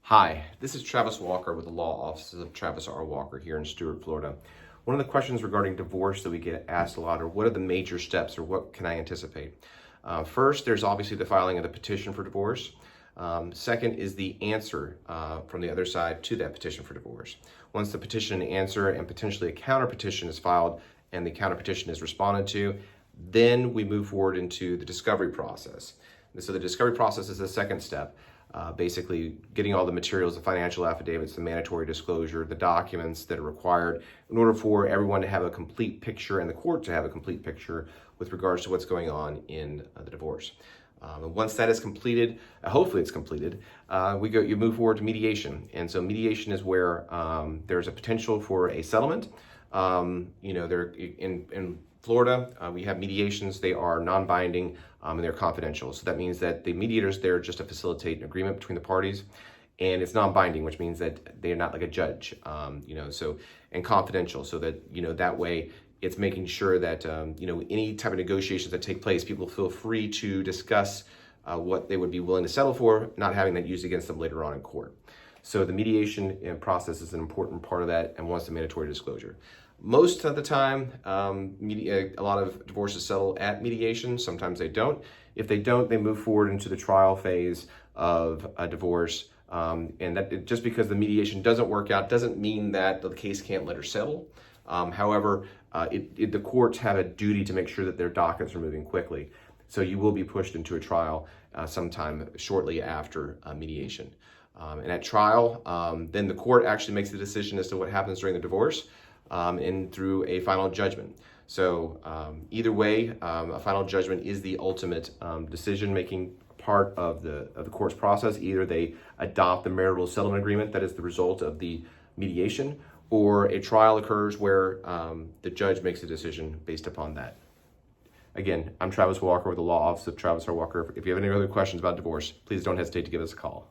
Hi, this is Travis Walker with the Law Offices of Travis R. Walker here in Stuart, Florida. One of the questions regarding divorce that we get asked a lot are what are the major steps or what can I anticipate? First, there's obviously the filing of the petition for divorce. Second is the answer from the other side to that petition for divorce. Once the petition and answer and potentially a counter petition is filed and the counter petition is responded to, then we move forward into the discovery process. And so the discovery process is the second step. Basically getting all the materials, the financial affidavits, the mandatory disclosure, the documents that are required in order for everyone to have a complete picture and the court to have a complete picture with regards to what's going on in the divorce. And once that is completed, hopefully it's completed, you move forward to mediation. And so mediation is where there's a potential for a settlement. They're in Florida, we have mediations. They are non-binding and they're confidential. So that means that the mediator's there just to facilitate an agreement between the parties, and it's non-binding, which means that they're not like a judge, and confidential. So that, that way it's making sure that, any type of negotiations that take place, people feel free to discuss what they would be willing to settle for, not having that used against them later on in court. So the mediation process is an important part of that, and once the mandatory disclosure. Most of the time, a lot of divorces settle at mediation. Sometimes they don't. If they don't, they move forward into the trial phase of a divorce. And that just because the mediation doesn't work out doesn't mean that the case can't let her settle. However, the courts have a duty to make sure that their dockets are moving quickly. So you will be pushed into a trial sometime shortly after mediation. And at trial, then the court actually makes the decision as to what happens during the divorce. And through a final judgment. So either way, a final judgment is the ultimate decision-making part of the court's process. Either they adopt the marital settlement agreement that is the result of the mediation, or a trial occurs where the judge makes a decision based upon that. Again, I'm Travis Walker with the Law Office of Travis R. Walker. If you have any other questions about divorce, please don't hesitate to give us a call.